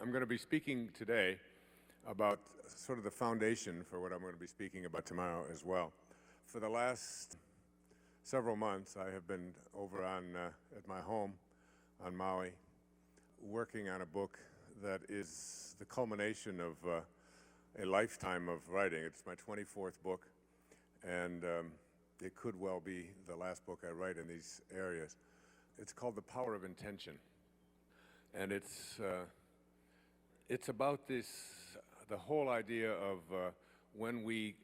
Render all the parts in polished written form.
I'm going to be speaking today about sort of the foundation for what I'm going to be speaking about tomorrow as well. For the last several months, I have been over at my home on Maui working on a book that is the culmination of a lifetime of writing. It's my 24th book, and it could well be the last book I write in these areas. It's called The Power of Intention, and it's about the whole idea of when we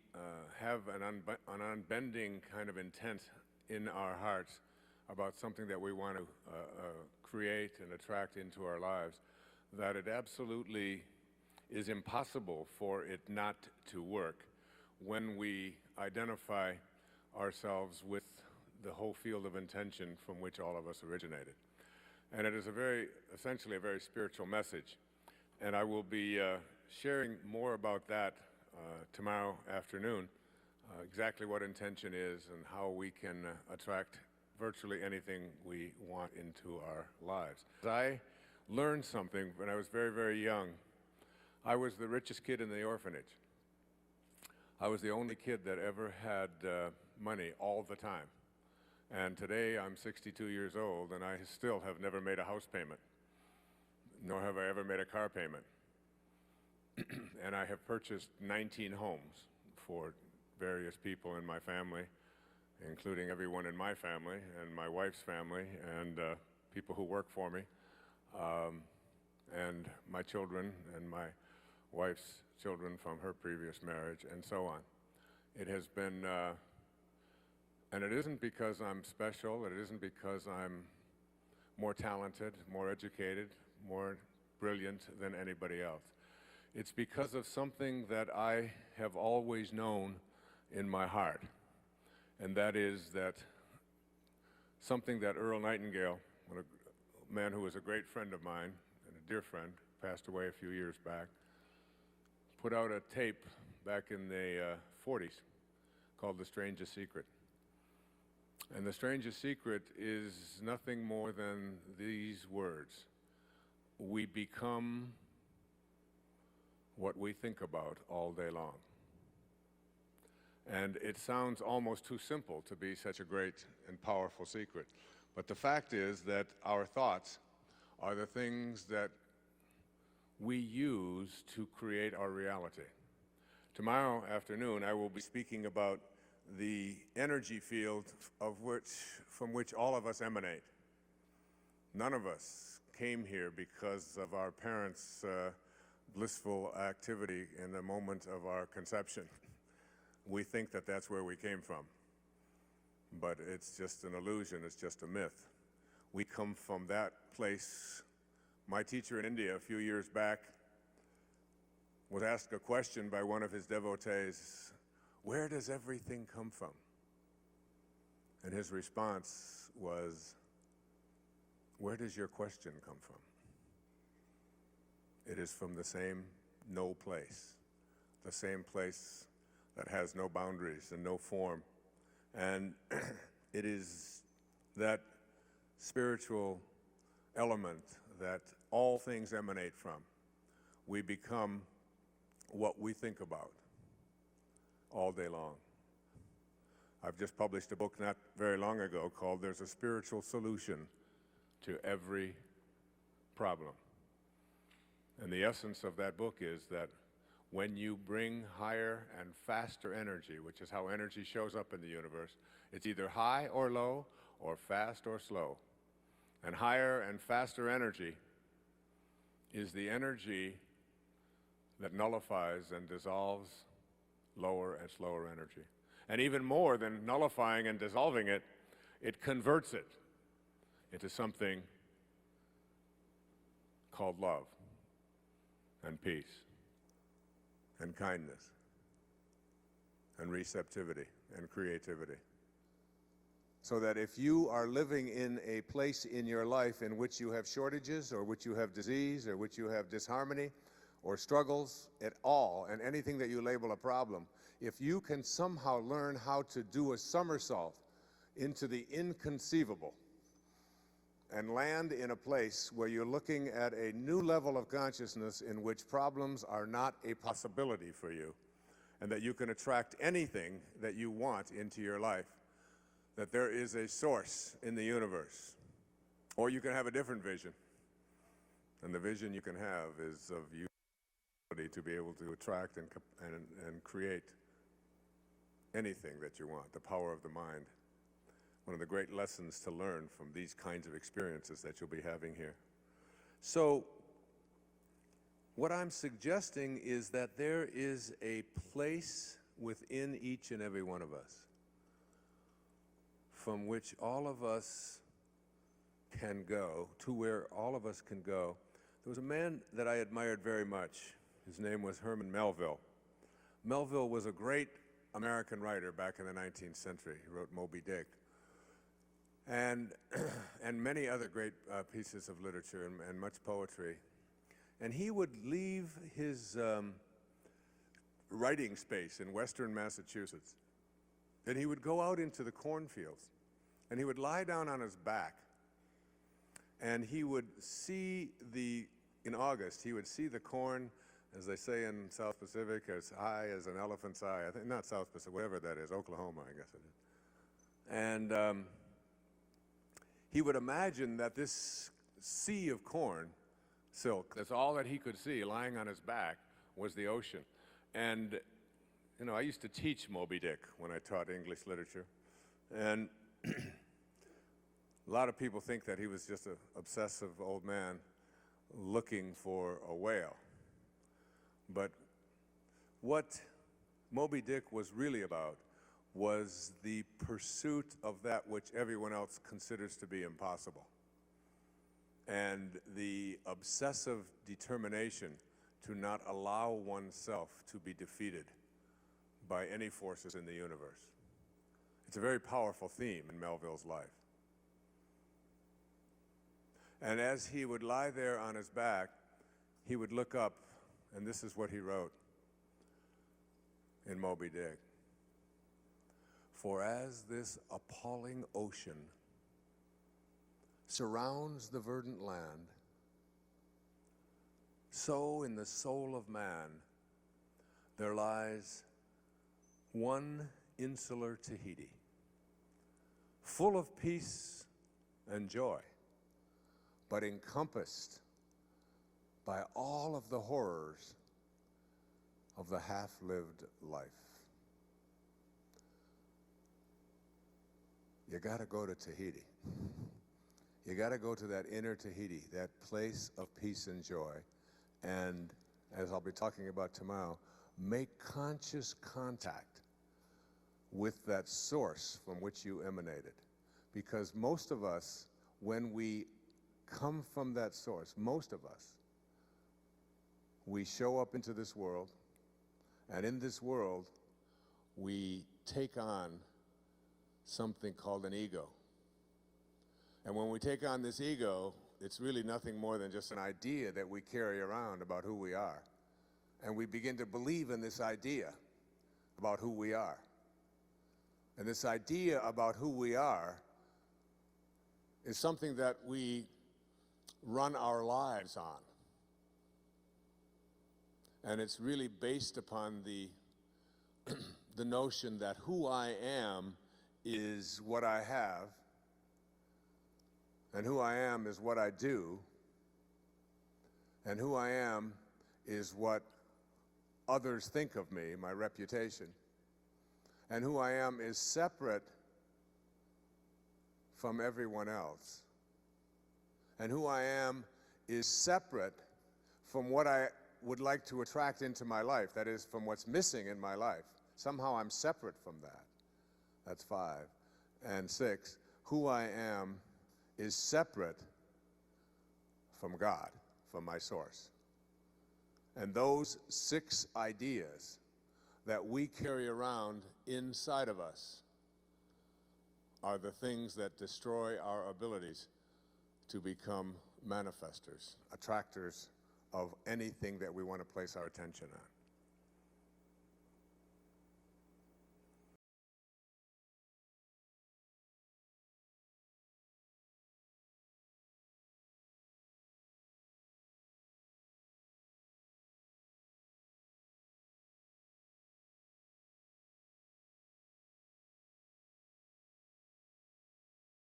have an unbending kind of intent in our hearts about something that we want to create and attract into our lives, that it absolutely is impossible for it not to work when we identify ourselves with the whole field of intention from which all of us originated. And it is essentially a very spiritual message. And I will be sharing more about that tomorrow afternoon, exactly what intention is and how we can attract virtually anything we want into our lives. I learned something when I was very, very young. I was the richest kid in the orphanage. I was the only kid that ever had money all the time. And today I'm 62 years old and I still have never made a house payment, nor have I ever made a car payment. And I have purchased 19 homes for various people in my family, including everyone in my family and my wife's family and people who work for me, and my children and my wife's children from her previous marriage, and so on. It has been, and it isn't because I'm special, it isn't because I'm more talented, more educated, more brilliant than anybody else. It's because of something that I have always known in my heart, and that is that something that Earl Nightingale, a man who was a great friend of mine and a dear friend, passed away a few years back, put out a tape back in the 40s called The Strangest Secret. And the strangest secret is nothing more than these words: we become what we think about all day long. And it sounds almost too simple to be such a great and powerful secret. But the fact is that our thoughts are the things that we use to create our reality. Tomorrow afternoon, I will be speaking about the energy field from which all of us emanate. None of us came here because of our parents' blissful activity in the moment of our conception. We think that that's where we came from, but it's just an illusion, it's just a myth. We come from that place. My teacher in India a few years back was asked a question by one of his devotees: where does everything come from? And his response was, where does your question come from? It is from the same no place, the same place that has no boundaries and no form. And it is that spiritual element that all things emanate from. We become what we think about all day long. I've just published a book not very long ago called There's a Spiritual Solution to Every Problem. And the essence of that book is that when you bring higher and faster energy, which is how energy shows up in the universe, it's either high or low, or fast or slow. And higher and faster energy is the energy that nullifies and dissolves lower and slower energy. And even more than nullifying and dissolving it, it converts it into something called love and peace and kindness and receptivity and creativity. So that if you are living in a place in your life in which you have shortages, or which you have disease, or which you have disharmony, or struggles at all, and anything that you label a problem, if you can somehow learn how to do a somersault into the inconceivable and land in a place where you're looking at a new level of consciousness in which problems are not a possibility for you, and that you can attract anything that you want into your life, that there is a source in the universe. Or you can have a different vision, and the vision you can have is of you to be able to attract and create anything that you want, the power of the mind. One of the great lessons to learn from these kinds of experiences that you'll be having here. So, what I'm suggesting is that there is a place within each and every one of us from which all of us can go, to where all of us can go. There was a man that I admired very much. His name was Herman Melville. Melville was a great American writer back in the 19th century. He wrote Moby Dick. And many other great pieces of literature and much poetry. And he would leave his writing space in western Massachusetts, and he would go out into the cornfields, and he would lie down on his back, and he would see in August, he would see the corn, as they say in South Pacific, as high as an elephant's eye. I think, not South Pacific, whatever that is, Oklahoma, I guess it is. And he would imagine that this sea of corn, silk, that's all that he could see lying on his back, was the ocean. And, you know, I used to teach Moby Dick when I taught English literature. And a lot of people think that he was just an obsessive old man looking for a whale. But what Moby Dick was really about was the pursuit of that which everyone else considers to be impossible, and the obsessive determination to not allow oneself to be defeated by any forces in the universe. It's a very powerful theme in Melville's life. And as he would lie there on his back, he would look up, and this is what he wrote in Moby Dick. For as this appalling ocean surrounds the verdant land, so in the soul of man there lies one insular Tahiti, full of peace and joy, but encompassed by all of the horrors of the half-lived life. You got to go to Tahiti. You got to go to that inner Tahiti, that place of peace and joy. And as I'll be talking about tomorrow, make conscious contact with that source from which you emanated. Because most of us, when we come from that source, most of us, we show up into this world, and in this world, we take on something called an ego. And when we take on this ego, it's really nothing more than just an idea that we carry around about who we are. And we begin to believe in this idea about who we are. And this idea about who we are is something that we run our lives on. And it's really based upon the notion that who I am is what I have, and who I am is what I do, and who I am is what others think of me, my reputation, and who I am is separate from everyone else, and who I am is separate from what I would like to attract into my life, that is, from what's missing in my life. Somehow I'm separate from that. That's 5. And 6, who I am is separate from God, from my source. And those 6 ideas that we carry around inside of us are the things that destroy our abilities to become manifestors, attractors of anything that we want to place our attention on.